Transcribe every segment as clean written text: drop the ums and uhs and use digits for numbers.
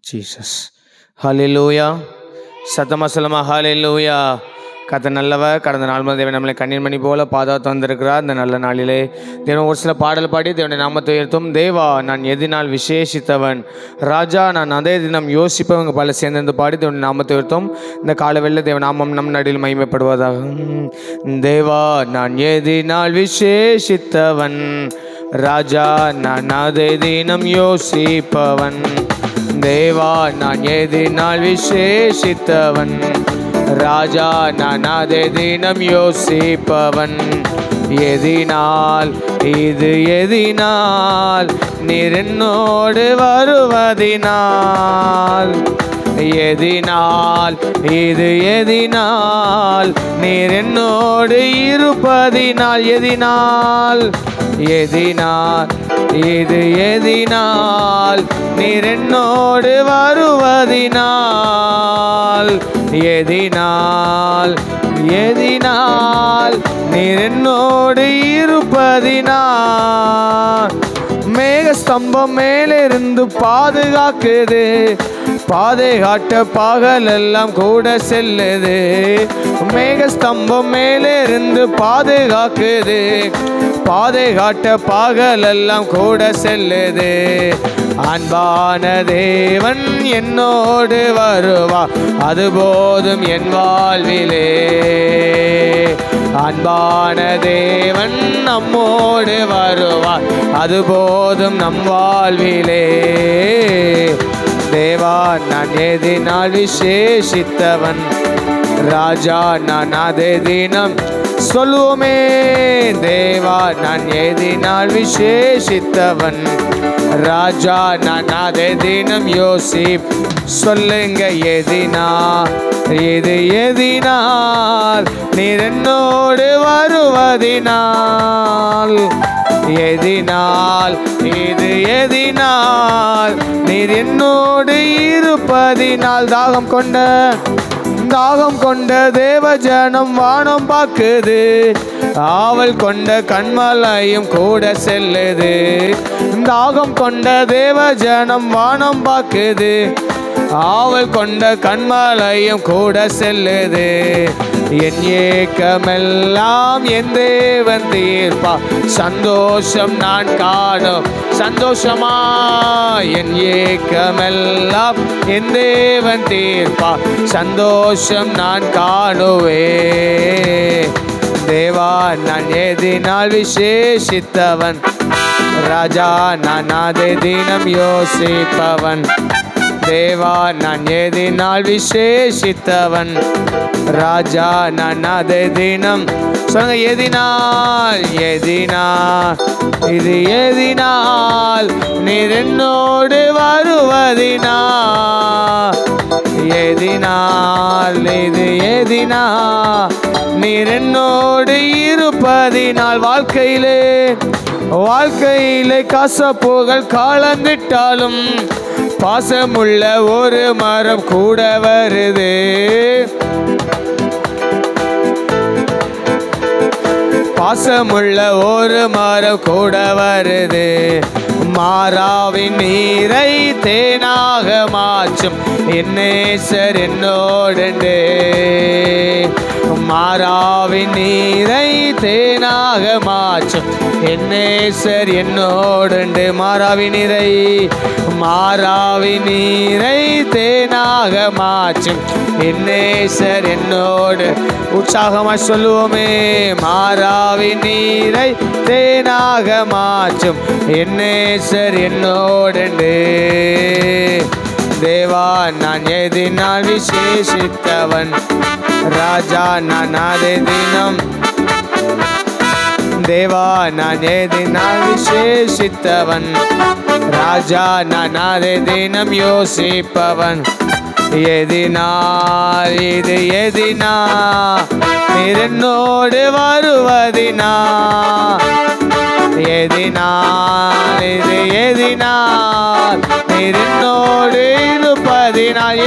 Jesus. ஹல்லேலூயா. சத்தமா சொல்லுமா ஹல்லேலூயா. கர்த்தர் நல்லவர். கடந்த நாள் முதல் தேவன் நம்மளை கண்ணீர் மணி போல பாதுகாத்து வந்திருக்கிறார். இந்த நல்ல நாளிலே தேவன் ஒரு சில பாடல் பாடி தேவனுடைய நாமத்தை உயர்த்தும். தேவா நான் எதினால் விசேஷித்தவன், ராஜா நான் அதே தினம் யோசிப்பவங்க பல சேர்ந்து பாடி தேவனுடைய நாமத்தை உயர்த்தும். இந்த காலவெளியில் தேவன் நாமம் நம் நடுவில் மகிமைப்படுவதாக. தேவா நான் எதினால் விசேஷித்தவன், ராஜா நான் அதே தினம் யோசிப்பவன். தேவா நான் எதினால் விசேஷித்தவன், ராஜா நான் அதே தினம் யோசிப்பவன். எதினால் இது எதினால் நீர் என்னோடு வருவதினால், எதினால் இது எதினால் நீர் என்னோடு இருப்பதினால், எதினால் எதினால் இது எதினால் நீர் என்னோடு வருவதினால், எதினால் எதினால் நீர் என்னோடு இருப்பதினால். மேக ஸ்தம்பம் மேலிருந்து பாதுகாக்குது, பாதை காட்ட பகலெல்லாம் கூட செல்லுது. மேக ஸ்தம்பம் மேலிருந்து பாதுகாக்குது, பாதை காட்ட பகலெல்லாம் கூட செல்லுது. அன்பான தேவன் என்னோடு வருவா, அது போதும் என் வாழ்விலே. அன்பான தேவன் நம்மோடு வருவார், அது போதும் நம் வாழ்விலே. தேவா நான் எதினால் விசேஷித்தவன், ராஜா நான் அதே தினம் சொல்லுவோமே. தேவா நான் எதினால் விசேஷித்தவன், ராஜா நான் அதே தினம் யோசிப். சொல்லுங்க எதினால் இது எதினால் நீர் என்னோடு வருவதினால், எதினால் இது எதினால் நீர் என்னோடு இருப்பதினால். தாகம் கொண்ட தேவஜனம் வானம் பார்க்குது, ஆவல் கொண்ட கண்மலையும் கூட செல்லுது. தாகம் கொண்ட தேவஜனம் வானம் பார்க்குது, ஆவல் கொண்ட கண்மலையும் கூட செல்லுது. என் ஏக்கமெல்லாம் என் தேவன் தீர்ப்பா, சந்தோஷம் நான் காணும் சந்தோஷமா. என் ஏக்கமெல்லாம் என் தேவன் தீர்ப்பா, சந்தோஷம் நான் காணுவே. தேவா நான் எதினால் விசேஷித்தவன், ராஜா நான் அதே தினம் யோசிப்பவன். தேவா நான் எதினால் விசேஷித்தவன், ராஜா நான் அதே தினம். சொல்லுங்க எதினால் எதினால் இது எதினால் நீர் என்னோடு வருவதினால், எதினால் இது எதினால் நீர் என்னோடு இருப்பதினால். வாழ்க்கையிலே கசப்புகள் காலந்திட்டாலும் பாசமுள்ள ஒரு மரம் கூட வருது. பாசமுள்ள ஒரு மரம் கூட வருது. மாறாவின் நீரை தேனாக மாற்றும் என் நேசர் என்னோடு. மாறாவின் நீரை தேனாக மாற்றும் என் நேசர் என்னோடு. மாறாவின் நீரை தேனாக மாற்றும் என் நேசர் என்னோடு. உற்சாகமாய் சொல்லுவோமே. மாறாவின் நீரை தேனாக மாற்றும் என் நேசர் என்னோடு. தேவா நான் எதினால் விசேஷித்தவன், ராஜா நான் அதே தினம். தேவா நான் எதினால் விசேஷித்தவன், ராஜா நான் அதே தினம் யோசிப்பவன். எதினால் இது எதினால் நீர் என்னோடு வருவதினால், எதினால் இது எதினால் நீர் என்னோடு இருப்பதினால்.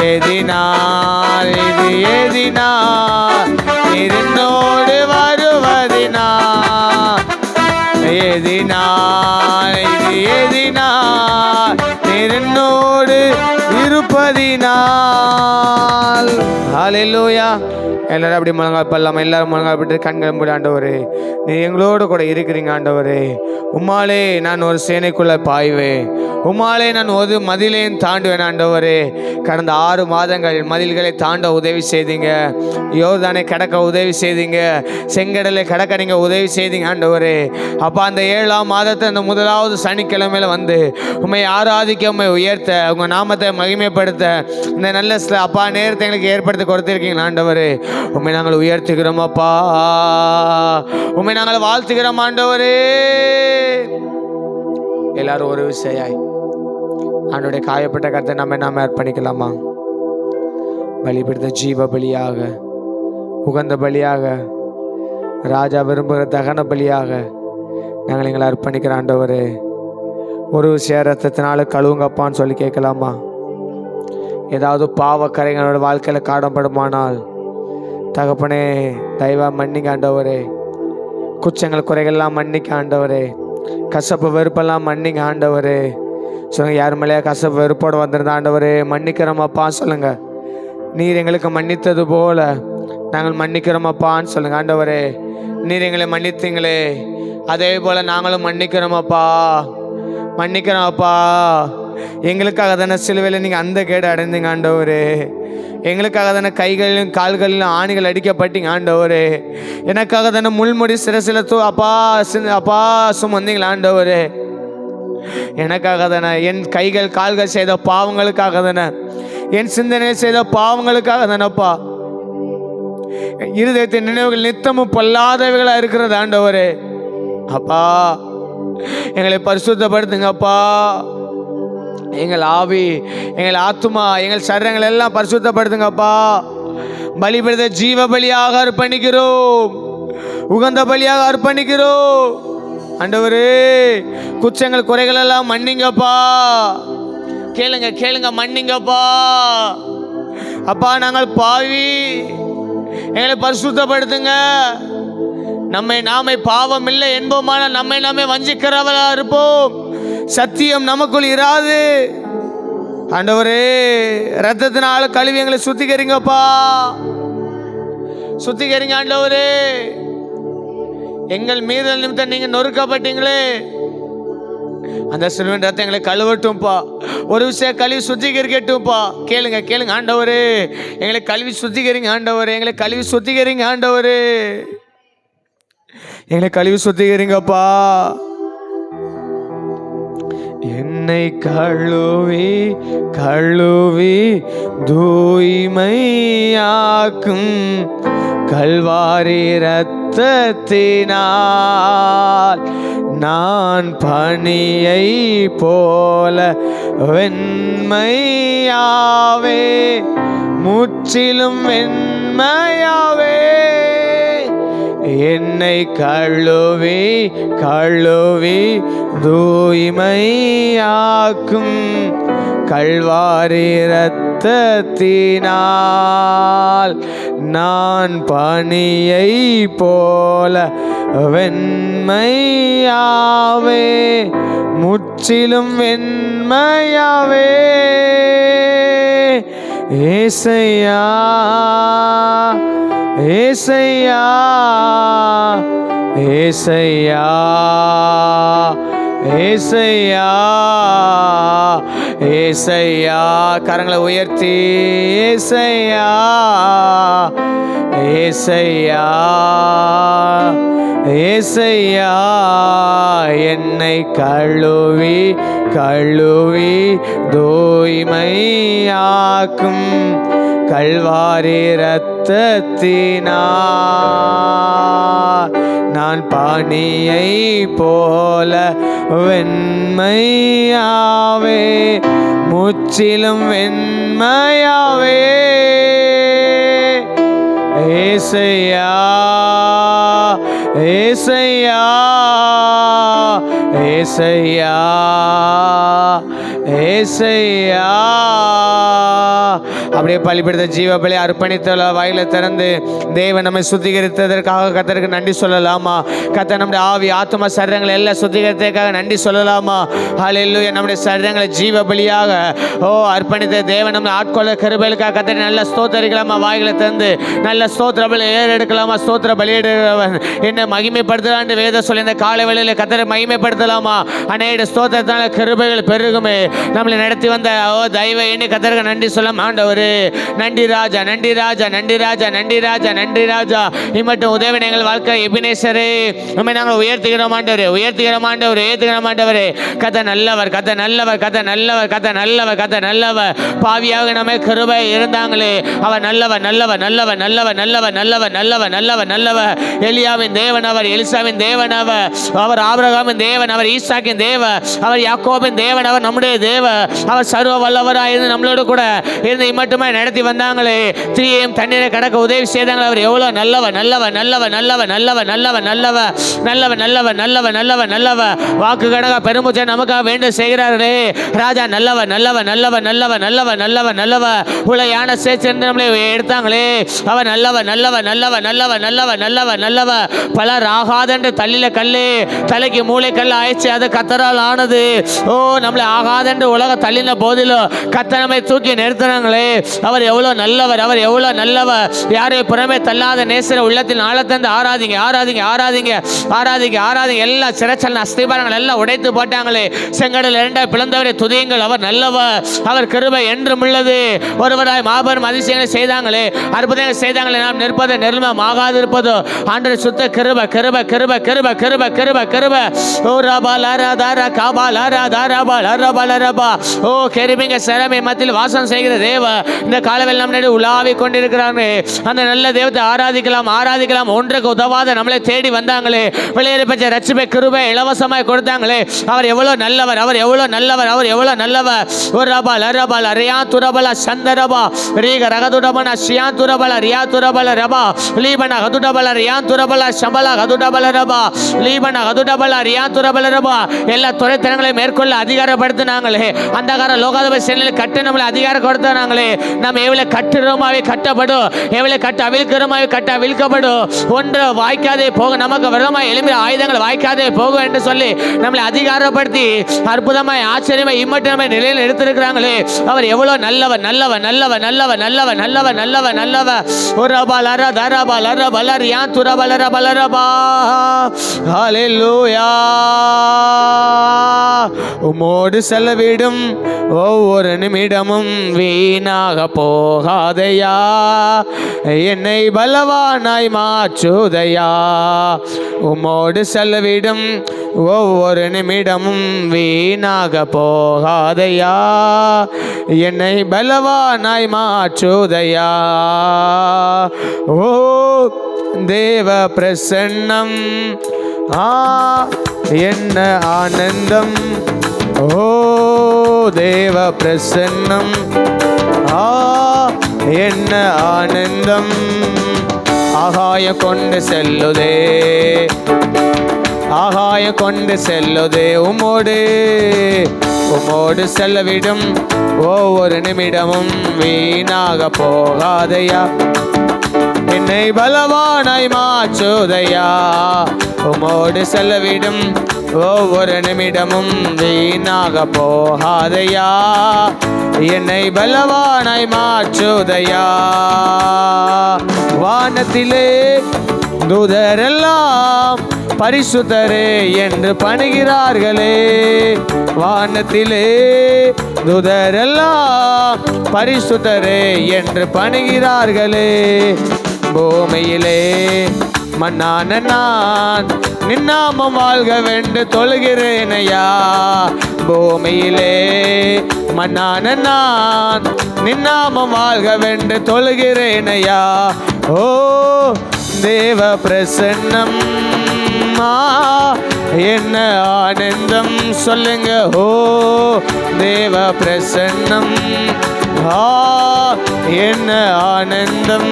எதினால் இது எதினால் நீர் என்னோடு வருவதினால், எதினால் இது எதினால் கிருபையின்பதினால். ஹல்லேலூயா. எல்லாரும் அப்படி முழங்கால் எல்லாரும் முழங்கால் கண்கள் மூடி, ஆண்டவரே நீ எங்களோடு கூட இருக்கிறீங்க ஆண்டவரே. உம்மாலே நான் ஒரு சேனைக்குள்ள பாய்வேன், உம்மாலே நான் ஒரு மதிலையும் தாண்டுவேன் ஆண்டவரே. கடந்த 6 மாதங்கள் மதில்களை தாண்ட உதவி செய்தீங்க, யோர்தானை கடக்க உதவி செய்தீங்க, செங்கடலை கடக்க நீங்கள் உதவி செய்தீங்க ஆண்டவரே. அப்போ அந்த 7ஆம் மாதத்தை அந்த முதலாவது சனிக்கிழமையில் வந்து உண்மை ஆராதிக்க, உண்மை உயர்த்த, உங்கள் நாமத்தை மகிமைப்படுத்த இந்த நல்ல அப்பா நேரத்தை எங்களுக்கு ஏற்படுத்தி கொடுத்துருக்கீங்க ஆண்டவரே. உண்மை நாங்கள் உயர்த்துகிறோம் அப்பா, உண்மை நாங்கள் வாழ்த்துகிறோம் ஆண்டவரே. எல்லாரும் ஒரு விஷயாய் ஆண்டவருடைய காயப்பட்ட கருத்தை நாம அர்ப்பணிக்கலாமா? பலிபடுத்த ஜீவ பலியாக, உகந்த பலியாக, ராஜா விரும்புகிற தகன பலியாக நாங்கள் எங்களை அர்ப்பணிக்கிற ஆண்டவரே. ஒரு விஷயம் ரத்தத்தினால கழுவுங்கப்பான்னு சொல்லி கேட்கலாமா? ஏதாவது பாவக்கரைகளோட வாழ்க்கையில் காணப்படுமானால் தகப்பனே தயவா மன்னிக்க ஆண்டவரே. குற்றங்கள் குறைகள்லாம் மன்னிக்க ஆண்டவரே. கசப்பு வெறுப்பெல்லாம் மன்னிக்க ஆண்டவரே. சொல்லுங்க, யார் மேலேயா கசப்பு வெறுப்போடு வந்திருந்த ஆண்டவரே மன்னிக்கிறோமப்பா சொல்லுங்க. நீர் எங்களுக்கு மன்னித்தது போல நாங்கள் மன்னிக்கிறோமப்பான்னு சொல்லுங்க ஆண்டவரே. நீர் எங்களை மன்னித்தீங்களே அதே போல நாங்களும் மன்னிக்கிறோமப்பா, மன்னிக்கிறோமப்பா. எங்களுக்காக தானே சிலுவையில் நீங்கள் அந்த கேடு அடைந்தீங்க ஆண்டவரே. எங்களுக்காக தானே கைகளிலும் கால்களிலும் ஆணிகள் அடிக்கப்பட்டீங்க ஆண்டவரே. எனக்காக தானே முள்முடி சிரசில் அப்பா சுமந்தீங்களா ஆண்டவரே. எனக்காக தானே, என் கைகள் கால்கள் செய்த பாவங்களுக்காக தானே, என் சிந்தனை செய்த பாவங்களுக்காக தானேப்பா. இருதயத்தின் நினைவுகள் நித்தமும் பொல்லாதவைகளாக இருக்கிறது ஆண்டவரே. அப்பா எங்களை பரிசுத்தப்படுத்துங்கப்பா. எங்கள் ஆவி, எங்கள் ஆத்துமா, எங்கள் சரீரங்கள் எல்லாம் பரிசுத்தப்படுத்துங்கப்பா. பலிபடுத்த ஜீவ பலியாக அர்ப்பணிக்கிறோம், உகந்த பலியாக அர்ப்பணிக்கிறோம் ஆண்டவரே. குற்றங்கள் குறைகள் எல்லாம் மன்னிங்கப்பா. கேளுங்க கேளுங்க, மன்னிங்கப்பா. அப்பா நாங்கள் பாவி, எங்களை பரிசுத்தப்படுத்துங்க. நாமே பாவம் இல்லை என்போமான நாமே வஞ்சிக்கிறவளா இருப்போம். சத்தியம் நமக்குள் இராது ஆண்டவரே. ரத்தத்தினால கழுவி எங்களை சுத்திகரிங்கப்பா, சுத்திகரிங்க ஆண்டவரே. எங்கள் மீறல் நிமித்தம் நீங்க நொறுக்கப்பட்டீங்களே, அந்த சிலுவையின் ரத்தம் எங்களை கழுவட்டும்பா. ஒரு விஷயம் கழுவி சுத்திகரிக்கட்டும்பா. கேளுங்க கேளுங்க ஆண்டவரே, எங்களை கழுவி சுத்திகரிங்க ஆண்டவரே. எங்களை கழுவி சுத்திகரிங்க ஆண்டவரே. எங்களை கழுவி சுத்திகரிங்கப்பா. என்னை கழுவி கழுவி தூய்மையாக்கும் கல்வாரி இரத்தத்தினால் நான் பனியை போல வெண்மையாவே, முற்றிலும் வெண்மையாவே. என்னை கழுவி கழுவி தூய்மையாக்கும் கல்வாரி இரத்தத்தினால் நான் பனியை போல வெண்மையாவே, முற்றிலும் வெண்மையாவே. ஏசையா ஏசையா ஏசையா ஏசையா ஏசையா. கரங்களை உயர்த்தி ஏசையா ஏசையா ஏசையா. என்னை கழுவி கழுவி தூய்மையாக்கும் கல்வாரி இரத்தத்தினால் நான் பனியை போல வெண்மையாவே, முற்றிலும் வெண்மையாவே. ஏசையா ஏசையா ஏசையா ஏசையா அப்படியே பலிபடுத்த ஜீவ பலி அர்ப்பணித்த வாயில திறந்து தேவன் நம்மை சுத்திகரித்ததற்காக கர்த்தருக்கு நன்றி சொல்லலாமா? கர்த்தர் நம்முடைய ஆவி ஆத்ம சரீரங்களை எல்லாம் சுத்திகரித்ததற்காக நன்றி சொல்லலாமா? ஹல்லேலூயா. நம்முடைய சரீரங்களை ஜீவ பலியாக அர்ப்பணித்த தேவன் நம்ம ஆட்கொள்ள கிருபைகளுக்காக கர்த்தரை நல்ல ஸ்தோத்தரிக்கலாமா? வாயில திறந்து நல்ல ஸ்தோத்திர பலி ஏறெடுக்கலாமா? ஸ்தோத்திர பலியிடுகிறவன் என்ன மகிமைப்படுத்தலான்னு வேத சொல்லி இந்த காலை வேளையில் கர்த்தரை மகிமைப்படுத்தலாமா? அநேக ஸ்தோத்திரத்தான கிருபைகள் பெருகுமே. நம்மளை நடத்தி வந்த தெய்வ எண்ணி கர்த்தருக்கு நன்றி சொல்லலாம். ஆண்டவரே நன்றி ராஜா, நன்றி ராஜா, நன்றி ராஜா, நன்றி ராஜா, நன்றி ராஜா. இம்மட்டும் உதவி எங்கள் வாழ்க்கை எபினேசரே நம்மை நாங்கள் உயர்த்துகிறோம் ஆண்டவரே, உயர்த்துகிறோம் ஆண்டவரே, உயர்த்துகிறோம் ஆண்டவரே. கர்த்தர் நல்லவர், கர்த்தர் நல்லவர், கர்த்தர் நல்லவர், கர்த்தர் நல்லவர், கர்த்தர் நல்லவர். பாவியாக நம்ம கிருபை இருந்தாங்களே அவர் நல்லவர், நல்லவர், நல்லவர், நல்லவர், நல்லவர், நல்லவர், நல்லவர், நல்லவர், நல்லவர். எலியாவின் தேவன் அவர், எலிசாவின் தேவன் அவர், அவர் ஆபிரகாமின் தேவன் அவர், ஈசாக்கின் தேவன் அவர், யாக்கோபின் தேவன் அவர், நம்முடைய தேவன் அவர். சர்வ வல்லவராக இருந்து நம்மளோடு கூட இருந்து மட்டுமே நடத்தி வந்தாங்களே, தீயையும் தண்ணீரை கடக்க உதவி செய்தாங்களே அவர் எவ்வளோ நல்லவர், நல்லவர், நல்லவர், நல்லவர், நல்லவர், நல்லவர், நல்லவர், நல்லவர், நல்லவர், நல்லவர், நல்லவர், நல்லவர். வாக்கு கடக பெருமுச்சை நமக்காக வேண்டும் செய்கிறார்களே ராஜா நல்லவர், நல்லவர், நல்லவர், நல்லவர், நல்லவர், நல்லவர், நல்லவர். உளையான சேர்ந்து நம்மளை எடுத்தாங்களே அவர் நல்லவர், நல்லவர், நல்லவர், நல்லவர், நல்லவர், நல்லவர், நல்லவர். பலர் ஆகாதென்று தள்ளில கல்லு தலைக்கு மூளை கல் ஆயிடுச்சு, அது கத்தரால் ஆனது. நம்மளை ஆகாதென்று உலக தள்ளின போதிலும் கர்த்தர் நம்மை தூக்கி நிறுத்தினாங்களே அவர் எவ்வளோ நல்லவர், அவர் எவ்வளோ நல்லவர். யாரையும் புறமே தள்ளாத நேசர உள்ளத்தில் ஆழத்தந்து ஆராதிங்க, ஆராதிங்க, ஆராதிங்க, ஆராதிங்க, ஆராதிங்க. எல்லா சிறைச்சல் அஸ்திபாரங்கள் எல்லாம் உடைத்து போட்டாங்களே, செங்கடல் இரண்டாய் பிளந்தவரை துதியுங்கள், அவர் நல்லவர், அவர் கிருபை என்றும் உள்ளது. ஒருவராய் மாபெரும் அதிசயங்களை செய்தாங்களே, அற்புதங்கள் செய்தாங்களே, நாம் நிற்பதை நிர்மம் ஆகாது இருப்பதோ ஆண்டவர் சுத்த கிருபை, கிருபை, கிருபை, கிருபை, கிருபை, கிருபை, கிருபை. கெருபீங்க சிறமை மத்தியில் வாசம் செய்கிற தேவ இந்த காலவில் நம்மளே உலாவி கொண்டிருக்கிறாங்க. அந்த நல்ல தேவத்தை ஆராதிக்கலாம், ஆராதிக்கலாம். ஒன்றுக்கு உதவாத நம்மளை தேடி வந்தாங்களே, வெளியேறி பெற்ற ரட்சிப்பை கிருபை இலவசமாய் கொடுத்தாங்களே அவர் எவ்வளோ நல்லவர், அவர் எவ்வளோ நல்லவர், அவர் எவ்வளோ நல்லவர். ஒரு ரபால் அரபால் அரியா துரபல சந்தரபா ரீக ரகதுடபன ஷியா துரபல ரியா துரபல ரபா லீபன கதுடபல ரியா துரபல சபல கதுடபல ரபா லீபன கதுடபல ரியா துரபல ரபா. எல்லா துறைத்தனங்களை மேற்கொள்ள அதிகாரப்படுத்தினாங்களே, அந்தகார லோகாதிபதி செல்லில் கட்டு நம்மளை அதிகாரம் கொடுத்தாங்களே. நம்ம எவ்வளவு கட்டுறோமாவே கட்டப்படும், எவ்வளவு கட்ட அவிழ்க்கிறோமாவே கட்ட அவிழ்க்கப்படும். ஒன்று வாய்க்காதே போக நமக்கு விரதமாய் எளிமையான ஆயுதங்கள் வாய்க்காதே போகும் என்று சொல்லி நம்மளை அதிகாரப்படுத்தி அற்புதமாய் ஆச்சரியமாய் இம்மட்டு நம்ம நிலையில் எடுத்திருக்கிறாங்களே அவர் எவ்வளவு நல்லவர், நல்லவர், நல்லவர், நல்லவர், நல்லவர், நல்லவர், நல்லவர், நல்லவர். ஒரு ரபால் அர தரபால் அர பலர் யான் துரபலர பலரபா. ஹல்லேலூயா. உம்மோடு செலவிடும் ஒவ்வொரு நிமிடமும் வீணாக போகாதையா, என்னை பலவானாய் மாற்றுதையா. உம்மோடு செலவிடும் ஒவ்வொரு நிமிடமும் வீணாக போகாதையா, என்னை பலவானாய் மாற்றுதையா. ஓ தேவ பிரசன்னம் என்ன ஆனந்தம், ஓ தேவ பிரசன்னம் என்ன ஆனந்தம். ஆகாய கொண்டு செல்லுதே, ஆகாய கொண்டு செல்லுதே. உமோடு உமோடு செல்லவிடும் ஒவ்வொரு நிமிடமும் வீணாக போகாதையா, என்னை பலவானாய் மாற்றுதையா. உமோடு செல்லவிடும் ஒவ்வொரு நிமிடமும் வீணாக போகாதையா, என்னை பலவானாய் மாற்றுதையா. வானத்திலே தூதரெல்லாம் பரிசுத்தரே என்று பணிகிறார்களே, வானத்திலே தூதரெல்லாம் பரிசுத்தரே என்று பணிகிறார்களே. பூமியிலே மன்னான நான் நின்னாமம் வாழ்க வென்று தொழுகிறேனையா. பூமியிலே மன்னான நான் நின்னாமம் வாழ்க வென்று தொழுகிறேனையா. ஓ தேவ பிரசன்னம் என்ன ஆனந்தம் சொல்லுங்க. ஓ தேவ பிரசன்னம் என்ன ஆனந்தம்.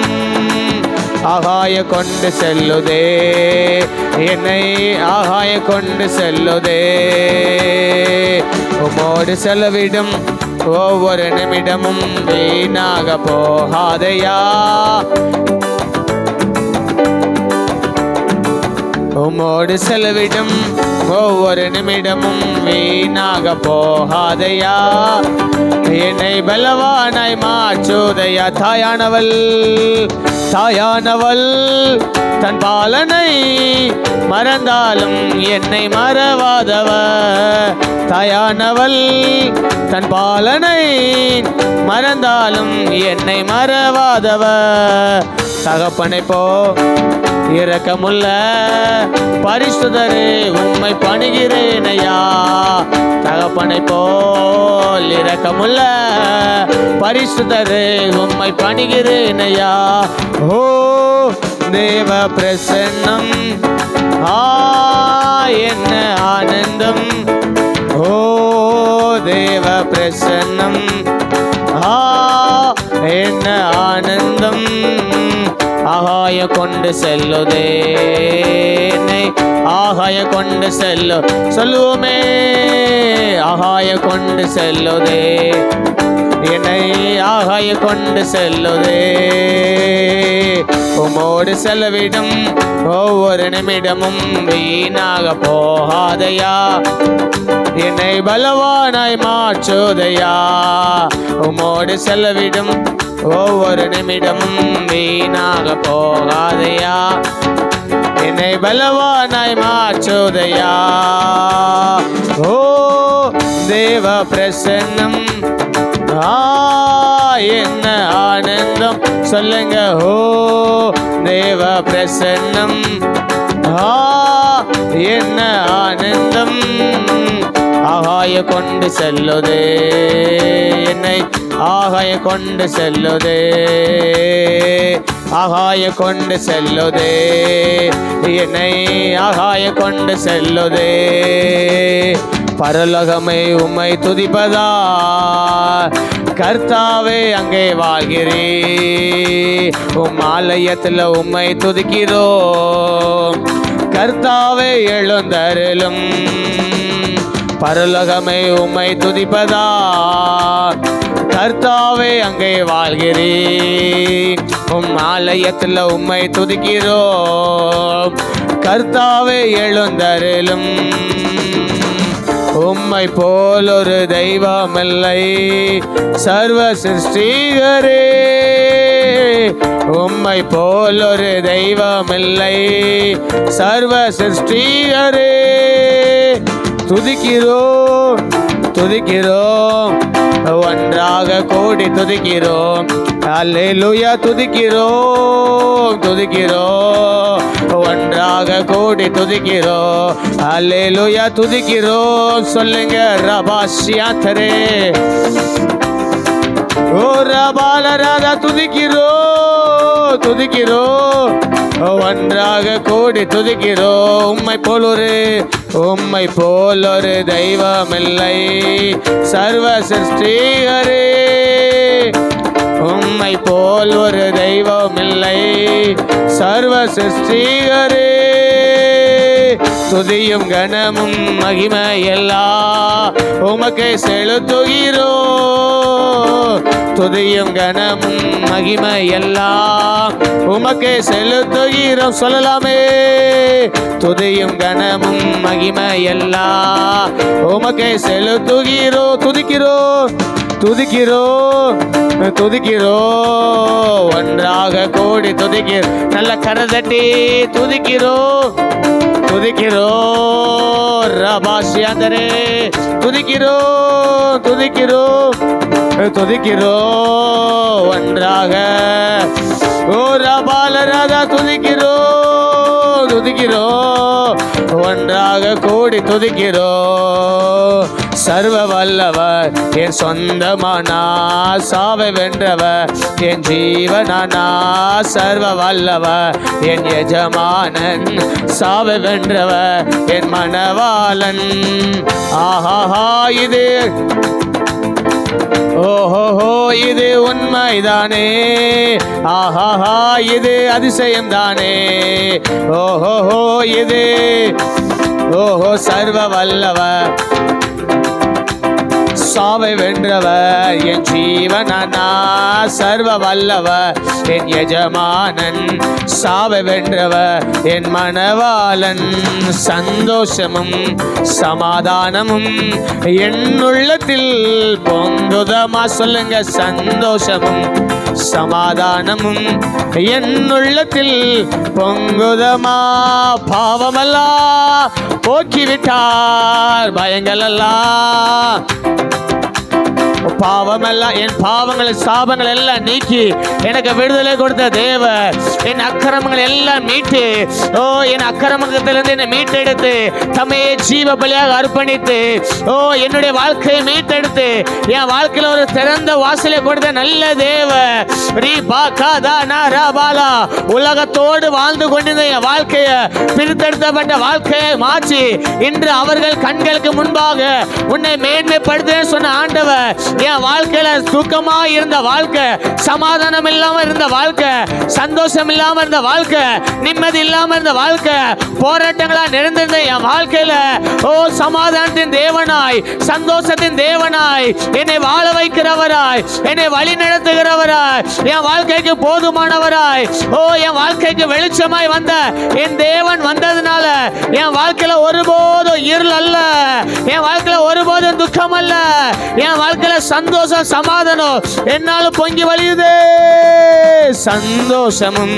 ஆகாய கொண்டு செல்லுதே, என்னை ஆகாய கொண்டு செல்லுதே. உமோடு செலவிடும் ஒவ்வொரு நிமிடமும் வீணாக போகாதையா. உம்மோடு செலவிடும் ஒவ்வொரு நிமிடமும் வீணாக போகாதையா. என்னை பலவானாய் மாற்றுதையா. தாயானவள் தன் பாலனை மறந்தாலும் என்னை மறவாதவ. தாயானவள் தன் பாலனை மறந்தாலும் என்னை மறவாதவ. தகப்பனை போ இரக்கமுள்ள பரிசுத்தரே உம்மை பணிகிறேனையா. தகப்பனை போல் இரக்கமுள்ள பரிசுத்தரே உம்மை பணிகிறேனையா. ஓ தேவ பிரசன்னம் என்ன ஆனந்தம். ஓ தேவ பிரசன்னம் என்ன ஆனந்தம். ஆகாய கொண்டு செல்லுதே என்னை. ஆகாய கொண்டு சொல்லுவோமே. ஆகாய கொண்டு செல்லுதே என்னை. ஆகாய கொண்டு செல்லுதே. உம்மோடு செலவிடும் ஒவ்வொரு நிமிடமும் வீணாக போகாதையா. என்னை பலவானாய் மாற்றுதையா. உம்மோடு செலவிடும் ஒவ்வொரு நிமிடமும் வீணாக போகாதையா. என்னை பலவானாய் மாற்றுதையா. ஓ தேவ பிரசன்னம் என்ன ஆனந்தம். சொல்லுங்க. ஓ தேவ பிரசன்னம் என்ன ஆனந்தம். ஆகாய கொண்டு செல்லுதே என்னை. ஆகாய கொண்டு செல்லுதே. ஆகாய கொண்டு செல்லுதே என்னை. ஆகாய கொண்டு செல்லுதே. பரலோகமே உம்மை துதிப்பதா. கர்த்தாவே அங்கே வாழ்கிறே. உம் ஆலயத்தில் உம்மை துதிக்கிறோம். கர்த்தாவே எழுந்தருளும். பரலோகமே உம்மை துதிப்பதா. கர்த்தாவே அங்கே வாழ்கிறே. உம் ஆலயத்தில் உம்மை துதிக்கிறோம். கர்த்தாவே எழுந்தருளும். உம்மை போல் ஒரு தெய்வமில்லை சர்வ சிருஷ்டிகரே. உம்மை போல் ஒரு தெய்வமில்லை சர்வ சிருஷ்டிகரே. துதிக்கிறோம் துதிக்கிறோம் ஒன்றாக கூடி துதிக்கிறோம். அல்லேலூயா. துதிக்கிறோம் துதிக்கிறோம் ஒன்றாக கூடி துதிக்கிறோம். அல்லேலூயா. துதிக்கிறோம். சொல்லுங்க. ரபாஷியாத்தரே. ஓ ரபாலராதா. துதிக்கிறோம் துதிக்கிறோம் ஒன்றாக கூடி துதிக்கிறோம். உம்மை போல் ஒரு தெய்வமில்லை சர்வ சிருஷ்டிகரே. உம்மை போல் ஒரு தெய்வமில்லை சர்வ சிருஷ்டிகரே. துதியும் கனமும் மகிமையெல்லாம் உமக்கே செலுத்துகிறோம். துதியும் கனமும் மகிமையெல்லாம் உமக்கே செலுத்துகிறோம். சொல்லலாமே. துதியும் கனமும் மகிமையெல்லாம் உமக்கே செலுத்துகிறோம். துதிக்கிறோம் துதிக்கிறோம் துதிக்கிறோம் ஒன்றாக கூடி துதிக்கிறோம். நல்ல கரதட்டி துதிக்கிறோம் துதிக்கிறோம். ரபாஷியாந்தரே. துதிக்கிறோம் துதிக்கிறோம் துதிக்கிறோம் ஒன்றாக. ஓ ரபாலராதா. துதிக்கிறோம் துதிக்கிறோம் ஒன்றாக கூடி துதிக்கிறோம். சர்வ வல்லவர் என் சொந்தமானா. சாவை வென்றவர் என் ஜீவனானா. சர்வ வல்லவர் என் எஜமானன். சாவை வென்றவர் என் மணவாளன். ஆஹாஹா. இது ஓஹோஹோ இது உண்மைதானே. ஆஹாஹா. இது அதிசயம் தானே. ஓஹோஹோ சர்வ வல்லவர் சாவை வென்றவர் என் ஜீவனானா, சர்வ வல்லவர் என் எஜமானன், சாவை வென்றவர் என் மணவாளன். சந்தோஷமும் சமாதானமும் என்னுள்ளத்தில் பொங்குதமா, சொல்லுங்க. சந்தோஷமும் சமாதானமும் என்னுள்ளத்தில் பொங்குதமா. பாவமெல்லாம் போக்கிவிட்டார், பயங்களெல்லாம் பாவமெல்லாம், என் பாவங்கள் சாபங்கள் எல்லாம் நீக்கி எனக்கு விடுதலை கொடுத்த தேவர், என் அக்கிரமங்கள் எல்லாம் மீட்டு, ஓ என் அக்கிரமத்திலிருந்து என்னை மீட்டெடுத்து தம்மையே ஜீவ பலியாக அர்ப்பணித்து, ஓ என்னுடைய வாழ்க்கையை மீட்டெடுத்து என் வாழ்க்கையில் ஒரு திறந்த வாசலை கொடுத்த நல்ல தேவர். உலகத்தோடு வாழ்ந்து கொண்டிருந்த என் வாழ்க்கையை, பிரித்தெடுக்கப்பட்ட வாழ்க்கையை மாற்றி இன்று அவர்கள் கண்களுக்கு முன்பாக உன்னை மேன்மைப்படுத்த சொன்ன ஆண்டவர், என் வாழ்க்கையில துக்கமா இருந்த வாழ்க்கை, சமாதானம் இல்லாம இருந்த வாழ்க்கை, சந்தோஷம் இல்லாம இருந்த வாழ்க்கை, நிம்மதி இல்லாம இருந்த வாழ்க்கை, போராட்டங்களா நிறைந்திருந்த என் வாழ்க்கையில, ஓ சமாதானத்தின் தேவனாய், சந்தோஷத்தின் தேவனாய், என்னை வாழ வைக்கிறவராய், என்னை வழி நடத்துகிறவராய், என் வாழ்க்கைக்கு போதுமானவராய், ஓ என் வாழ்க்கைக்கு வெளிச்சமாய் வந்த என் தேவன் வந்ததுனால என் வாழ்க்கையில ஒருபோதும் இருள் அல்ல, என் வாழ்க்கையில ஒருபோதும் துக்கம் அல்ல, என் வாழ்க்கையில சந்தோஷம் சமாதானம் என்னாலும் பொங்கி வழியுதே. சந்தோஷமும்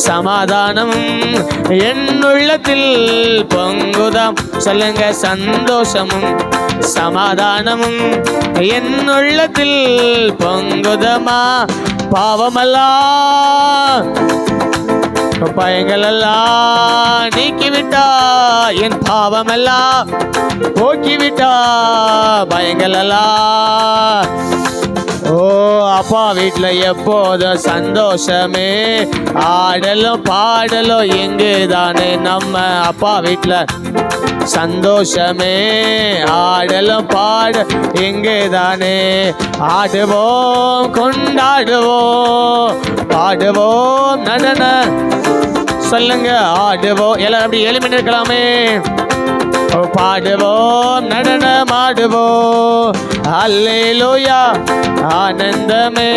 சமாதானமும் என்னுள்ளத்தில் பொங்குதாம், சொல்லுங்க. சந்தோஷமும் சமாதானமும் என்னுள்ளத்தில் பொங்குதமா. பாவமெல்லாம் பயங்களெல்லாம் நீக்கிவிட்டா, என் பாவமெல்லாம் போக்கிவிட்டா, பயங்களெல்லாம். ஓ அப்பா வீட்டில் எப்போதும் சந்தோஷமே, ஆடலும் பாடலும் எங்குதானே நம்ம அப்பா வீட்டில் சந்தோஷமே, ஆடலும் பாட எங்குதானே. ஆடுவோம் கொண்டாடுவோம் பாடுவோம் நடன, சொல்லுங்க. ஆடுவோம் எல்லாரும் அப்படி எளிமையாக இருக்கலாமே. பாடுவோம் நடனம் ஆடுவோம், அல்லேலூயா ஆனந்தமே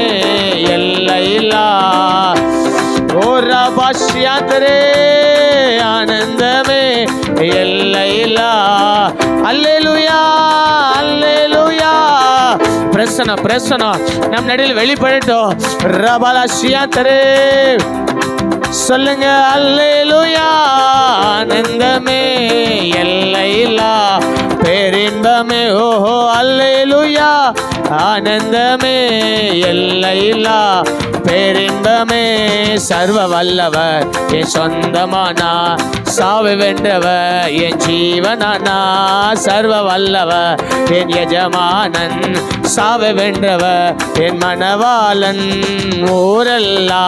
எல்லையில்லா. ஓ ரபாஷ்யாந்தரே ஆனந்தமே எல்லையில்லா. அல்லேலூயா அல்லேலூயா. பிரசனம் பிரசனம் நம் நடுவில் வெளிப்படட்டும். ரபாலாஷ்யாந்தரே சொல்லுங்க. அல்லேலூயா ஆனந்தமே எல்லையில்லா பேரின்பமே. ஓஹோ அல்லேலூயா ஆனந்தமே எல்லையில்லா பேரின்பமே. சர்வ வல்லவர் என் சொந்தமானா, சாவு வென்றவர் என் ஜீவனானா. சர்வ வல்லவர் என் எஜமானன், சாவு வென்றவர் என் மணவாளன். ஊரெல்லா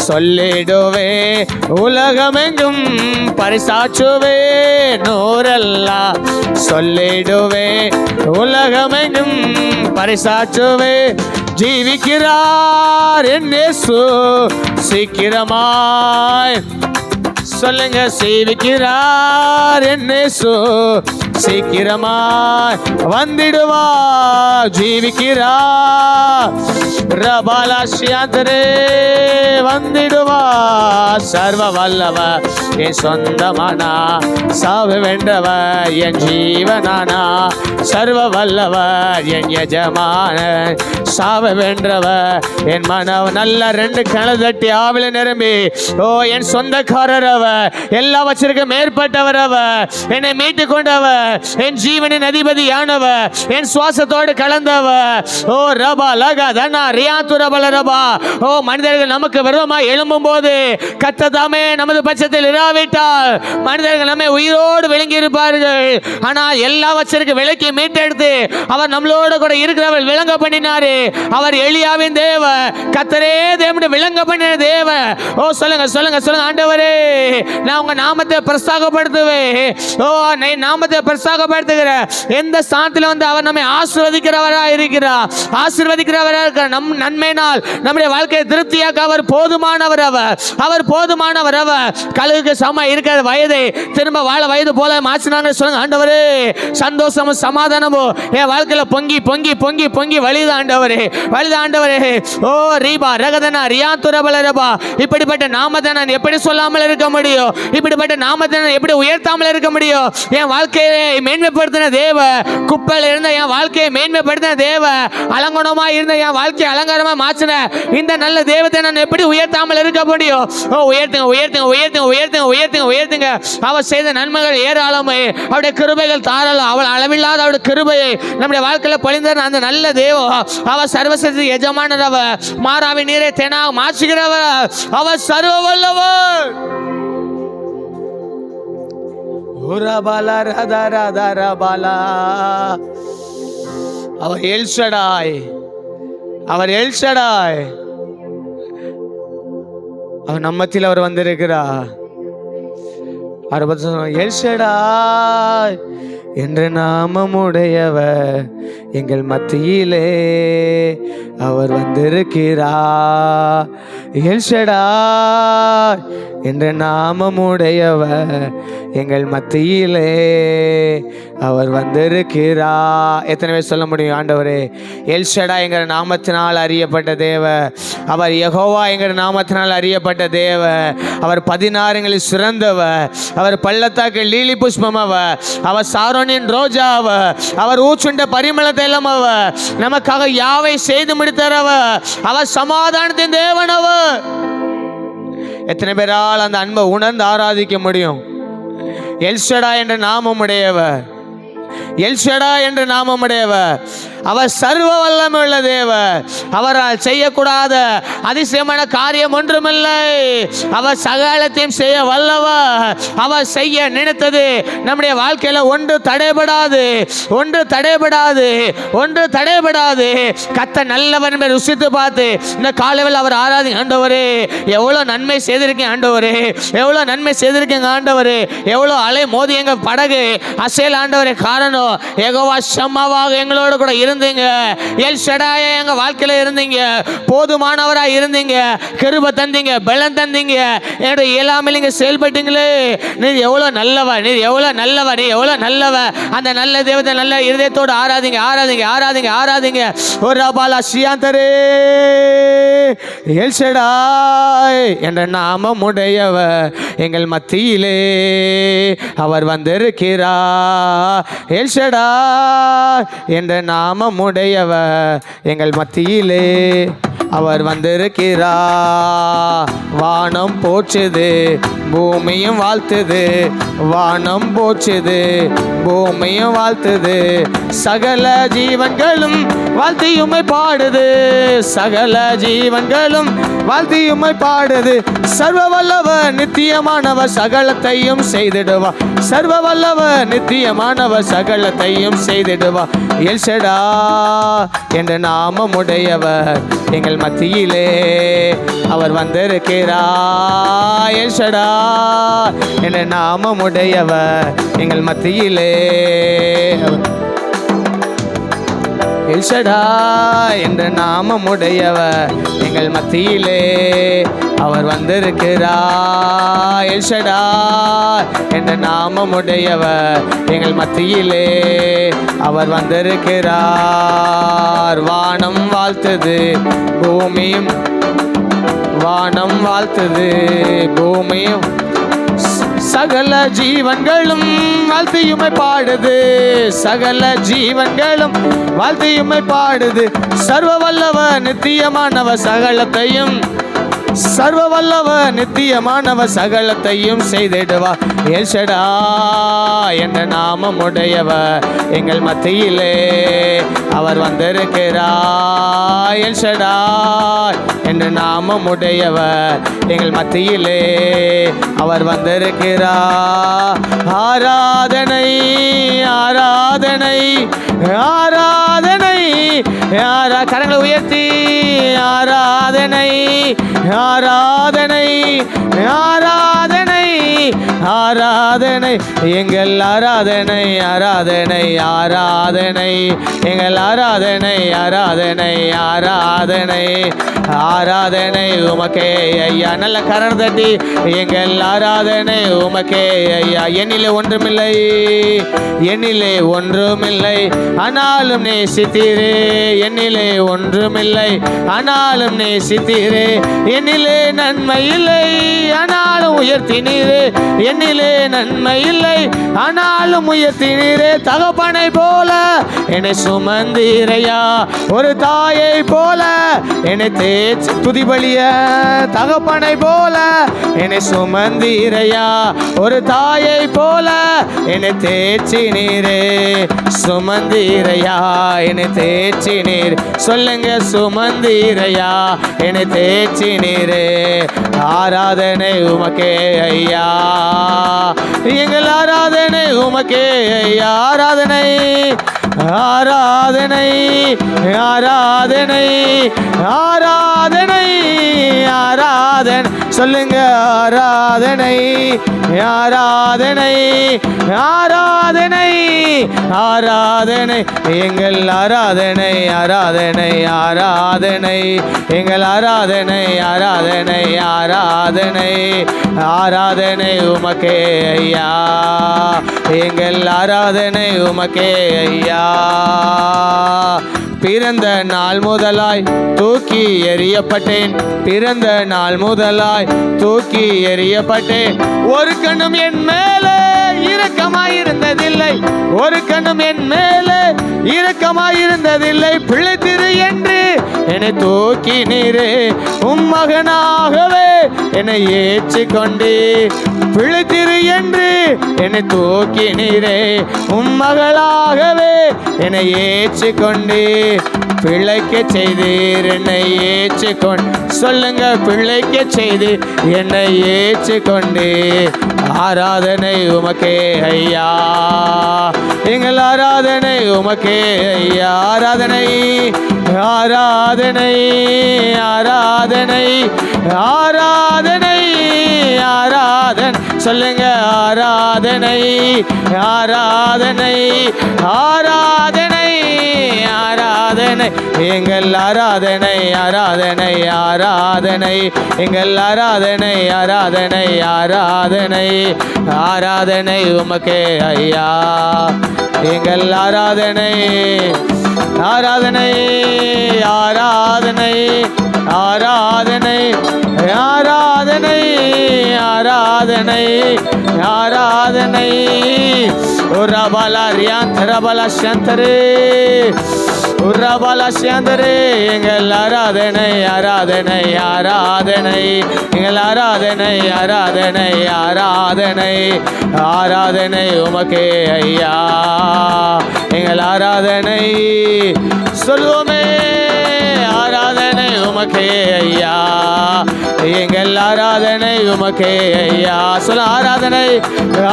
சொல்லிடுவே, உலகமெங்கும் பரிசாற்றுவே. நூறல்லா சொல்லிடுவே, உலகமெங்கும் பரிசாற்றுவே. ஜீவிக்கிறார் என் இயேசு சீக்கிரமாய், சொல்லுங்க. ஜீவிக்கிறார் என் இயேசு சீக்கிரமாய் வந்திடுவார். ஜீவிக்கிறார் ரபாலாஷ்யாந்தரே வந்திடுவார். சர்வ வல்லவர் என் சொந்தமானா, சாவு வென்றவர் என் ஜீவனானா. சர்வ வல்லவர் என் எஜமான, சாவு வென்றவர் என் மனவ. நல்ல ரெண்டு கணதட்டி ஆவில நிரம்பி, ஓ என் சொந்தக்காரர் அவர், எல்லா வச்சிருக்க மேற்பட்டவர் அவர், என்னை மீட்டு கொண்டவர், என் ஜீவனின் அதிபதியானவர், என் சுவாசத்தோடு கலந்தவர். ஓ ரபா லகா தனா ரியாத்து ரபல ரபா. ஓ மனிதர்கள் நமக்கு விரோதமாக எழும்பும் போது கர்த்தர் நமது பட்சத்தில் இராவிட்டால் மனிதர்கள் நம்மை உயிரோடு விளங்கி இருப்பார்கள். ஆனால் எல்லா வச்சிருக்க விலைக்கு மீட்டெடுத்து அவர் நம்மளோட கூட இருக்கிறவர் விளங்க பண்ணினாரு. அவர் எலியாவின் தேவ, கர்த்தரே தேவனுடைய விளங்க பண்ணின தேவ. ஓ சொல்லுங்க சொல்லுங்க சொல்லுங்க. ஆண்டவரே நான் உங்க நாமத்தை பிரஸ்தாகப்படுத்துவேன். ஓ நாமத்தை பிரஸ்தாகப்படுத்துகிற எந்த ஸ்தானத்தில் வந்து அவர் நம்மை ஆசீர்வதிக்கிறவராக இருக்கிறார், ஆசீர்வதிக்கிறவராக இருக்கிறார். நன்மையினால் நம்முடைய வாழ்க்கையை திருப்தியாக்க அவர் போதுமானவர். அவர் போதுமானவர். கழுகுக்கு சம இருக்கிற வயதை திரும்ப வாழ வயது போல மாற்றினாங்க. சொல்லுங்க, ஆண்டவரே சந்தோஷமும் சமாதானமும் என் வாழ்க்கையில பொங்கி பொங்கி பொங்கி பொங்கி வழிதான் ஆண்டவரே, வழிதான் ஆண்டவரே. ஓ ரீபா ரகதனா ரியாந்துரபலரபா, இப்படிப்பட்ட நாமத்தை நான் எப்படி சொல்லாமல் இருக்க முடியும்? இப்படிப்பட்ட நாமத்தை நான் எப்படி உயர்த்தாமல் இருக்க முடியும்? என் வாழ்க்கையை மேன்மைப்படுத்தின தேவ, குப்பையில் இருந்த என் வாழ்க்கையை மேன்மைப்படுத்தின தேவ, அலங்கோணமா இருந்த என் வாழ்க்கையை அலங்காரமா மாற்றின இந்த நல்ல தேவத்தை நான் எப்படி உயர்த்தாமல் இருக்க முடியும்? ஓ உயர்த்துங்க உயர்த்துங்க உயர்த்துங்க உயர்த்துங்க உயர்த்துங்க உயர்த்துங்க. அவர் செய்த நன்மைகள் ஏராளமே, அவருடைய கிருபைகள் தாராளம், அவள் அளவில்லாத அவருடைய கிருபையை நம்முடைய வாழ்க்கையில பொழிந்த அந்த நல்ல தேவம். அவர் சர்வசக்தி எஜமானர், அவர் மாறாவி நீரை தேனாக மாற்றுகிறவர், அவர் சர்வ வல்லவர். அவர் எல்ஷடாய், அவர் எல்ஷடாய், அவர் நம்மத்தில் அவர் வந்திருக்கிறார். எல்ஷடாய் என்ற நாமமுடையவர் எங்கள் மத்தியிலே அவர் வந்திருக்கிறார். எல்ஷடாய் என்ற நாமமுடையவர் எங்கள் மத்தியிலே அவர் வந்திருக்கிறார். எத்தனை பேர் சொல்ல முடியும்? ஆண்டவரே எல்ஷடா என்கிற நாமத்தினால் அறியப்பட்ட தேவ, அவர் யெகோவா என்கிற நாமத்தினால் அறியப்பட்ட தேவ, அவர் 16 சிறந்தவர், அவர் பள்ளத்தாக்கு லீலி புஷ்பம், அவர் சாரோனின் ரோஜா, அவர் ஊச்சுண்ட பரிமள தைலம், அவர் நமக்காக யாவை செய்து முடித்தவர், அவர் சமாதானத்தின் தேவனவர். எத்தனை பேரால் அந்த அன்பை உணர்ந்து ஆராதிக்க முடியும்? எல்ஷடா என்ற நாமமுடையவர், எல்ஷடா என்ற நாமமுடையவர், அவர் சர்வ வல்லமை உள்ள தேவர், அவரால் செய்யக்கூடாத அதிசயமான காரியம் ஒன்றுமில்லை. அவர் சகலத்தையும் செய்ய வல்லவர். அவர் செய்ய நினைத்தது நம்முடைய வாழ்க்கையில ஒன்று தடைபடாது, ஒன்று தடைபடாது, ஒன்று தடைபடாது. கர்த்தர் நல்லவர் என்பதை ருசித்து பார்த்து இந்த காலையில் அவர் ஆராதி. ஆண்டவரே எவ்வளோ நன்மை செய்திருக்கேன், ஆண்டவரே எவ்வளோ நன்மை செய்திருக்கேங்க, ஆண்டவரே எவ்வளோ அலை மோதி எங்க படகு அசைல், ஆண்டவரே காரணம் யெகோவா ஷம்மாவாக எங்களோட கூட இருந்தீங்க. எல்ஷடாயா எங்க வாழ்க்கையில இருந்தீங்க, போதுமானவரா இருந்தீங்க, கிருபை தந்தீங்க, பலம் தந்தீங்க, என்னோட இயலாமல் நீங்க செயல்பட்டீங்களே. நீர் எவ்வளவு நல்லவ, நீர் எவ்வளவு நல்லவ, நீ எவ்வளவு நல்லவ. அந்த நல்ல தேவத்தை நல்ல இருதயத்தோடு ஆராதிங்க, ஆராதிங்க, ஆராதிங்க, ஆராதிங்க. ஒரு பாலா ஸ்ரீயாந்தரே எல்ஷடாய் என்ற நாமமுடையவர் எங்கள் மத்தியிலே அவர் வந்திருக்கிறார். எல்ஷடாய் என்ற நாமமுடையவர் எங்கள் மத்தியிலே அவர் வந்திருக்கிறார். வானம் போற்றுது, பூமியும் வாழ்த்துது, வானம் போற்றுது, பூமியும் வாழ்த்துது, சகல ஜீவன்களும் வாழ்த்தியுமை பாடுது, சகல ஜீவன்களும் வாழ்த்தியுமை பாடுது. சர்வ வல்லவர் நித்தியமானவர் சகலத்தையும் செய்திடுவார், சர்வ வல்லவர் நித்தியமானவர் சகலத்தையும் செய்திடுவார். எல்ஷடா என்ற நாமமுடையவர் எங்கள் மத்தியிலே அவர் வந்திருக்கிறார். எல்ஷடா என்ற நாமமுடையவர் எங்கள் மத்தியிலே, எல்ஷடா என்ற நாமமுடையவர் எங்கள் மத்தியிலே அவர் வந்திருக்கிறார். எல்ஷடா என்ற நாமமுடையவர் எங்கள் மத்தியிலே அவர் வந்திருக்கிறார். வானம் வாழ்த்துது, பூமியும், வானம் வாழ்த்துது, பூமியும், சகல ஜீவன்களும் வாழ்த்தியுமை பாடுது, சகல ஜீவன்களும் வாழ்த்தியுமை பாடுது. சர்வ வல்லவர் நித்தியமானவர் சகலத்தையும், சர்வ வல்லவர் நித்தியமானவர் சகலத்தையும் செய்திடுவார். எல்ஷடா என்ற நாமமுடையவர் எங்கள் மத்தியிலே அவர் வந்திருக்கிறார். எல்ஷடா என்ற நாமமுடையவர் எங்கள் மத்தியிலே அவர் வந்திருக்கிறார். ஆராதனை ஆராதனை ஆராதனை, கரங்களை உயர்த்தி ஆராதனை ஆராதனை ஆராதனை ஆராதனை எங்கள் ஆராதனை ஆராதனை ஆராதனை எங்கள் ஆராதனை ஆராதனை ஆராதனை ஆராதனை உமக்கே ஐயா. நல்ல கரணம் தட்டி எங்கள் ஆராதனை உமக்கே ஐயா. என்னிலே ஒன்றுமில்லை, என்னிலே ஒன்றுமில்லை, ஆனாலும் நேசித்தீரே. என்னிலே ஒன்றுமில்லை, ஆனாலும் நேசித்தீரே. என்னிலே நன்மை இல்லை, ஆனாலும் உயர்த்தினீரே. என்னிலே நன்மை இல்லை, ஆனாலும் உயர்த்தினீரே. தகப்பனை போல என்னை சுமந்தீரையா, ஒரு தாயை போல என்னை தேய்ச்சி துதிபலிய. தகப்பனை போல என்னை சுமந்தீரையா, ஒரு தாயை போல என்னை தேய்ச்சி நீரே. சுமந்தீரையா என்னை தேய்ச்சி நீர். சொல்லுங்க, சுமந்தீரையா என்னை தேய்ச்சி நீரே. ஆராதனை உமக்கே ஐயா, எங்கள் ஆராதனை உமக்கே ஐயா. ஆராதனை ஆராதனை ஆராதனை ஆராதனை ஆராதனை. சொல்லுங்க, ஆராதனை ஆராதனை ஆராதனை ஆராதனை எங்கள் ஆராதனை ஆராதனை ஆராதனை எங்கள் ஆராதனை ஆராதனை ஆராதனை ஆராதனை உமக்கே ஐயா. எங்கள் ஆராதனை உமக்கே ஐயா. பிறந்த நாள் முதலாய் தூக்கி எறியப்பட்டேன், பிறந்த நாள் முதலாய் தூக்கி எறியப்பட்டேன். ஒரு கண்ணும் என் மேலே இரக்கமாயிருந்ததில்லை, ஒரு கண்ணும் என் மேலே இரக்கமாயிருந்ததில்லை. பிழைத்திரு என்று என்னை தூக்கி நீரே, உம்மகனாகவே என்னை ஏற்றுக்கொண்டே. பிழைத்திரு என்று என்னை தூக்கி நீரே, உம்மகளாகவே என்னை ஏற்றுக்கொண்டே. பிழைக்க செய்தீர் என்னை ஏற்றுக்கொண்டு. சொல்லுங்க, பிழைக்க செய்து என்னை ஏற்றுக்கொண்டு. ஆராதனை உமக்கே ஐயா, எங்கள் ஆராதனை உமக்கே ஐயா. ஆராதனை ஆராதனை ஆராதனை ஆராதனை ஆராதனை. சொல்லுங்க, ஆராதனை ஆராதனை ஆராதனை ஆராதனை எங்கள் ஆராதனை ஆராதனை ஆராதனை எங்கள் ஆராதனை ஆராதனை ஆராதனை ஆராதனை உமக்கே ஐயா. எங்கள் ஆராதனை ஆராதனை ஆராதனை ஆராதனை ஆராதனை ஆராதனை ஆராதனை. ரபலா உர்ரபலா எங்கள் ஆராதனை ஆராதனை ஆராதனை எங்கள் ஆராதனை ஆராதனை ஆராதனை ஆராதனை உமக்கே ஐயா. எங்கள் ஆராதனை சொல்லுவோமே, ஆராதனை உமக்கே ஐயா. எங்கள் ஆராதனை உமக்கே ஐயா. சொல்ல, ஆராதனை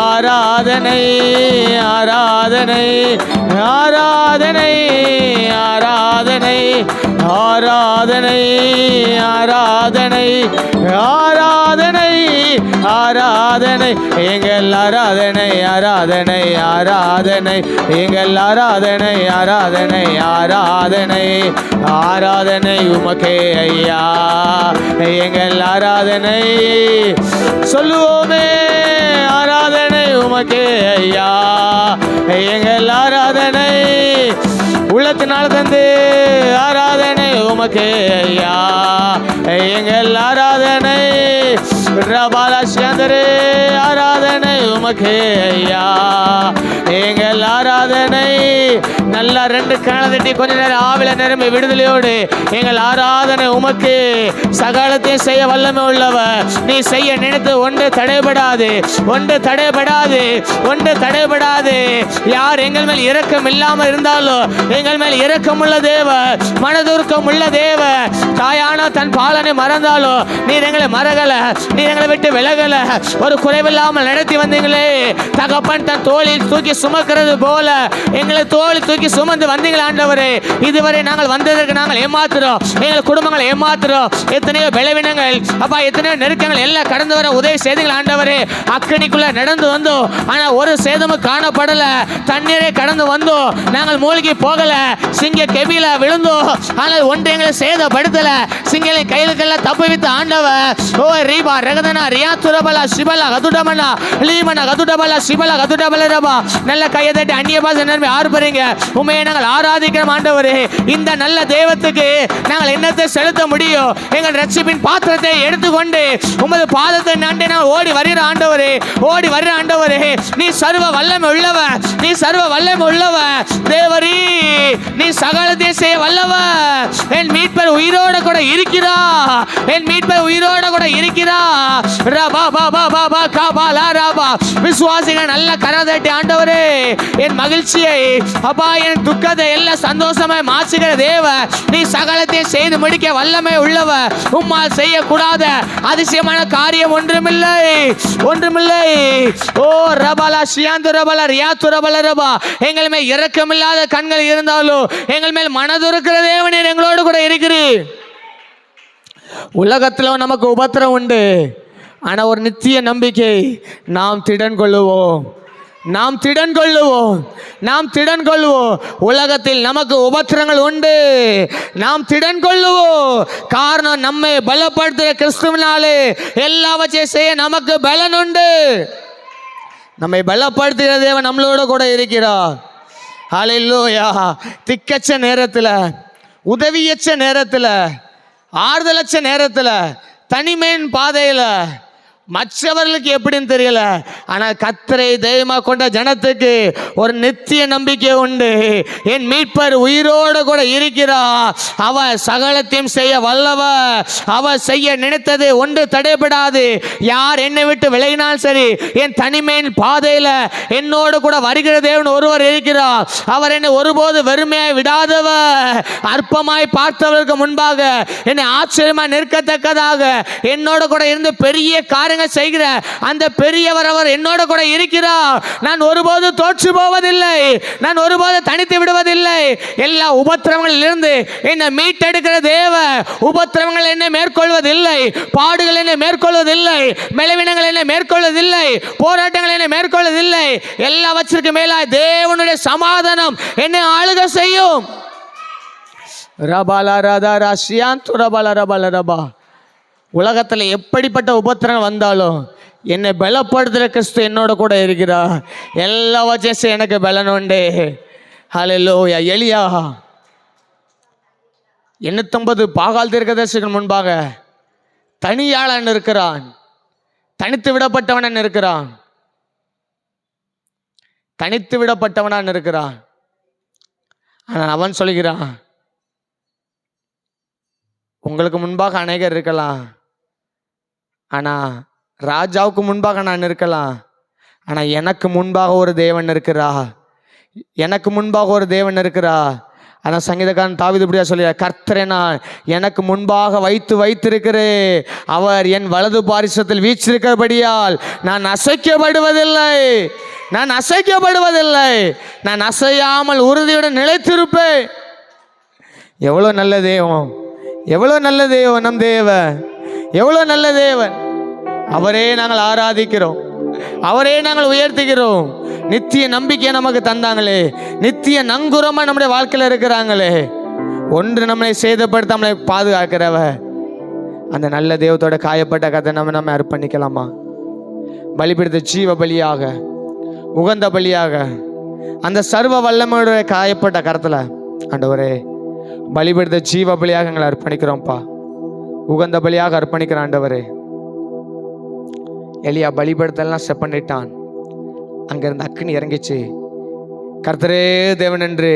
ஆராதனை ஆராதனை ஆராதனை ஆராதனை ஆராதனை ஆராதனை ஆராதனை ஆராதனை எங்கள் ஆராதனை ஆராதனை ஆராதனை எங்கள் ஆராதனை ஆராதனை ஆராதனை ஆராதனை உமக்கே ஐயா. எங்கள் ஆராதனை சொல்லுவோமே, ஆராதனை உமக்கே ஐயா. எங்கள் ஆராதனை உள்ளத்தினால் தந்து ஆராதனை உமக்கே ஐயா. எங்கள் ஆராதனை ரபாலா ஆராதனை உமக்கே ஐயா. எங்கள் ஆராதனை நல்லா ரெண்டு கணதட்டி கொஞ்ச நேரம் ஆவில நிரம்பி விடுதலையோடு எங்கள் ஆராதனை உமக்கு. சகலத்தையும் செய்ய வல்லமை உள்ளவர். நீ செய்ய நினைத்து ஒன்று தடைபடாது, ஒன்று தடைபடாது, ஒன்று தடைபடாது. யார் எங்கள் மேல் இரக்கம் இல்லாமல் இருந்தாலும் எங்கள் மேல் இரக்கம் உள்ள தேவர், மனதுருக்கம் உள்ள தேவர். தாயான தன் பாலனை மறந்தாலும் நீர் எங்களை மறக்கல, நீர் எங்களை விட்டு விலகல. ஒரு குறைவில்லாமல் நடத்தி வந்தீங்களே தகப்பன், தன் தோளில் தூக்கி சுமக்கிறது போல எங்களை தோளில் தூக்கி சுமந்து வந்தீங்களா ஆண்டவரே. இதுவரை நாங்கள் வந்ததற்கு நாங்கள் ஏமாத்துறோம், எங்கள் குடும்பங்களை ஏமாத்துறோம். எத்தனையோ பலவீனங்கள் அப்பா, எத்தனையோ நெருக்கங்கள் எல்லாம் கடந்து வர உதவி செய்தீங்களா ஆண்டவரே. அக்கனிக்குள்ள நடந்து வந்தோம், ஆனா ஒரு சேதமும் காணப்படல. தண்ணீரை கடந்து வந்தோம், நாங்கள் மூழ்கி போகல. சிங்க கெபில விழுந்தோம், ஆனால் ஒன்று எங்களை சேதப்படுத்தல. சிங்களை கைகளுக்கெல்லாம் தப்பு வைத்த ஆண்டவர். ஓ ரீபா ரகதனா ரியா துரபலா சிபலா கதுடமனா லீமனா கதுடபலா சிபலா கதுடபல ரபா. நல்ல கையை தட்டி அந்நிய பாஷை நன்மை ஆர்ப்பரிங்க. உண்மையை நாங்கள் ஆராதிக்கிறோம் ஆண்டவரே. இந்த நல்ல தெய்வத்துக்கு நாங்கள் என்னத்தை செலுத்த முடியும்? எங்கள் ரட்சிப்பின் பாத்திரத்தை எடுத்துக்கொண்டு உமது பாதத்தை நன்றி நாங்கள் ஓடி வருகிற ஆண்டவரே, ஓடி வருகிற ஆண்டவரே. நீ சர்வ வல்லமை உள்ளவ, நீ சர்வ வல்லமை உள்ளவ தேவரீ. நீ சகலத்தை செய்ய வல்லவ. என் மீட்பர் உயிரோட கூட இருக்கிறா, என் மீட்பர் உயிரோட கூட இருக்கிறா. ரபா பாபா பாபா காபாலா ரபா. விசுவாசிகள் நல்ல கரதட்டி ஆண்டவரே. என் மகிழ்ச்சியை அப்பா, என் துக்கத்தை எல்லாம் சந்தோஷமாய் மாற்றுகிற தேவ. நீ சகலத்தை செய்து முடிக்க வல்லமை உள்ளவ. உம்மால் செய்யக்கூடாத அதிசயமான காரியம் ஒன்றுமில்லை, ஒன்றுமில்லை. ஓ ரபாலா ஷியாந்து ரபாலா ரியாத்து ரபாலா ரபா. எங்கள் மேல் இரக்கமில்லாத கண்கள் இருந்தாலும் எங்கள் மேல் மனதுருக்கிற தேவனீர் எங்களோடு கூட இருக்கிறீர். உலகத்தில் நமக்கு உபத்திரம் உண்டு, ஆனால் ஒரு நித்திய நம்பிக்கை. நாம் திடன் கொள்ளுவோம், நாம் திடன் கொள்ளுவோம், நாம் திடன் கொள்ளுவோம். உலகத்தில் நமக்கு உபத்திரங்கள் உண்டு, நாம் திடன் கொள்ளுவோம். காரணம் நம்மை பலப்படுத்துகிற கிறிஸ்துவினாலே எல்லாவற்றையும் செய்ய நமக்கு பலன் உண்டு. நம்மை பலப்படுத்துகிற தேவன் நம்மளோட கூட இருக்கிறார். ஹல்லேலூயா. திக்கச்ச நேரத்தில், உதவியச்ச நேரத்தில், ஆறுதலச்ச நேரத்தில், தனிமையின் பாதையில் மற்றவர்களுக்கு எப்படின்னு தெரியல, ஆனால் கர்த்தரை தெய்வமாக கொண்ட ஜனத்துக்கு ஒரு நித்திய நம்பிக்கை உண்டு. என் மீட்பர் உயிரோடு கூட இருக்கிறார். அவர் சகலத்தையும் செய்ய வல்லவர். அவர் செய்ய நினைத்தது ஒன்று தடைபடாது. யார் என்னை விட்டு விலகினாலும் சரி, என் தனிமையின் பாதையில் என்னோடு கூட வருகிற தேவன் ஒருவர் இருக்கிறார். அவர் என்னை ஒருபோது வெறுமையாய் விடாதவர். அற்பமாய் பார்த்தவர்களுக்கு முன்பாக என்னை ஆச்சரியமாக நிற்கத்தக்கதாக என்னோடு கூட இருந்து பெரிய காரியங்கள் செய்கிற அந்த பெரியவர் அவர் என்னோட கூட இருக்கிறார். நான் ஒருபோது தோற்று போவதில்லை, நான் ஒருபோது தனித்து விடுவதில்லை. எல்லா உபத்திரவங்களில் இருந்து என்னை மீட்டெடுக்கிற தேவ. உபத்திரவங்கள் என்னை மேற்கொள்வதில்லை, பாடுகள் என்னை மேற்கொள்வதில்லை, பலவீனங்கள் என்னை மேற்கொள்வதில்லை, போராட்டங்கள் என்னை மேற்கொள்வதில்லை. எல்லாவற்றிற்கு மேலாய் தேவனுடைய சமாதானம் என்னை ஆளுக செய்யும். ரபாலா ராதா ராஷியாந்து ரபாலா ரபாலா ரபா. உலகத்தில் எப்படிப்பட்ட உபத்திரம் வந்தாலும் என்னை பலப்படுத்துகிற கிறிஸ்து என்னோட கூட இருக்கிறார். எல்லாவற்றையும் எனக்கு பலன் உண்டு. ஹல்லேலூயா. எலியா 850 பாகால் தீர்க்கதரிசிகள் முன்பாக தனியாளன் இருக்கிறான், தனித்து விடப்பட்டவன் இருக்கிறான், தனித்து விடப்பட்டவனான் இருக்கிறான். ஆனால் அவன் சொல்கிறான், உங்களுக்கு முன்பாக அநேகர் இருக்கலாம், ஆனால் ராஜாவுக்கு முன்பாக நான் இருக்கலாம், ஆனால் எனக்கு முன்பாக ஒரு தேவன் இருக்கிறா, எனக்கு முன்பாக ஒரு தேவன் இருக்கிறா. ஆனால் சங்கீதக்காரன் தாவீது இப்படியா சொல்கிறார், கர்த்தரை நான் எனக்கு முன்பாக வைத்திருக்கிறேன். அவர் என் வலது பாரிசத்தில் வீற்றிருக்கிறபடியால் நான் அசைக்கப்படுவதில்லை, நான் அசைக்கப்படுவதில்லை, நான் அசையாமல் உறுதியுடன் நிலைத்திருப்பேன். எவ்வளோ நல்ல தேவன், எவ்வளோ நல்ல தேவன் நம் தேவன், எவ்வளோ நல்ல தேவன். அவரே நாங்கள் ஆராதிக்கிறோம், அவரே நாங்கள் உயர்த்துகிறோம். நித்திய நம்பிக்கையை நமக்கு தந்தாங்களே, நித்திய நங்குரமாக நம்முடைய வாழ்க்கையில் இருக்கிறாங்களே, ஒன்று நம்மளை சேதப்படுத்த நம்மளை பாதுகாக்கிறவ அந்த நல்ல தெய்வத்தோட காயப்பட்ட கதை நம்ம அர்ப்பணிக்கலாமா? பலிபீடத்தை ஜீவ பலியாக, உகந்த பலியாக, அந்த சர்வ வல்லமையுடைய காயப்பட்ட கரத்தில் ஆண்டவரே பலிபீடத்தை ஜீவ பலியாக எங்களை அர்ப்பணிக்கிறோம்ப்பா, உகந்த பலியாக அர்ப்பணிக்கிற ஆண்டவரே. எலியா பலிபீடத்தெல்லாம் செட் பண்ணிட்டான், அங்கிருந்து அக்கினி இறங்கிச்சு. கர்த்தரே தேவன் என்று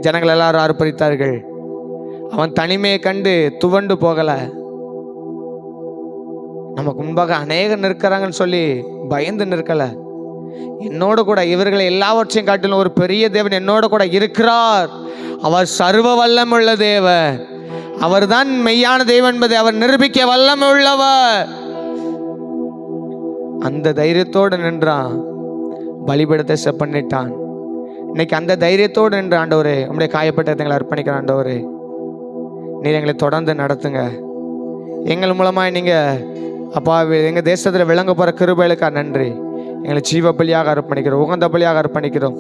ஜனங்கள் எல்லாரும் அர்ப்பணித்தார்கள். அவன் தனிமையை கண்டு துவண்டு போகலை. நமக்கு முன்பாக அநேகர் நிற்கிறாங்கன்னு சொல்லி பயந்து நிற்கலை. என்னோட கூட இவர்களை எல்லாவற்றையும் காட்டிலும் ஒரு பெரிய தேவன் என்னோட கூட இருக்கிறார். அவர் சர்வ வல்லமுள்ள தேவன், அவர் தான் மெய்யான தெய்வம் என்பதை அவர் நிரூபிக்க வல்லமை உள்ளவர். அந்த தைரியத்தோடு நின்றான், பலிபீடத்தை பண்ணிட்டான். இன்னைக்கு அந்த தைரியத்தோடு நின்று ஆண்டவரே உங்களுடைய காயப்பட்ட எங்களை அர்ப்பணிக்கிற ஆண்டவரே, நீர் எங்களை தொடர்ந்து நடத்துங்க. எங்கள் மூலமாக நீங்கள் அப்பா எங்கள் தேசத்தில் விளங்க போகிற கிருபைகளுக்காக நன்றி. எங்களை ஜீவ பலியாக அர்ப்பணிக்கிறோம், உகந்த பலியாக அர்ப்பணிக்கிறோம்.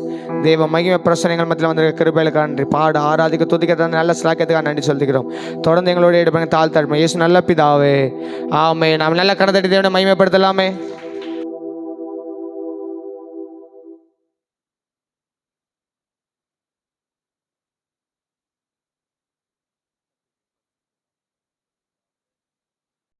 தெய்வ மகிமை பிரசனைகள் மத்தியில் வந்து கிருபைகளுக்காக நன்றி. பாட ஆராதிக்க துதிக்க நல்ல சிலாக்கியத்துக்காக நன்றி சொல்லிக்கிறோம். தொடர்ந்து எங்களோட எடுப்பாங்க தாழ்த்தாழ்மை. இயேசு நல்ல பிதாவே, ஆமே. நாம் நல்ல கடத்தடி தேவனை மகிமைப்படுத்தலாமே.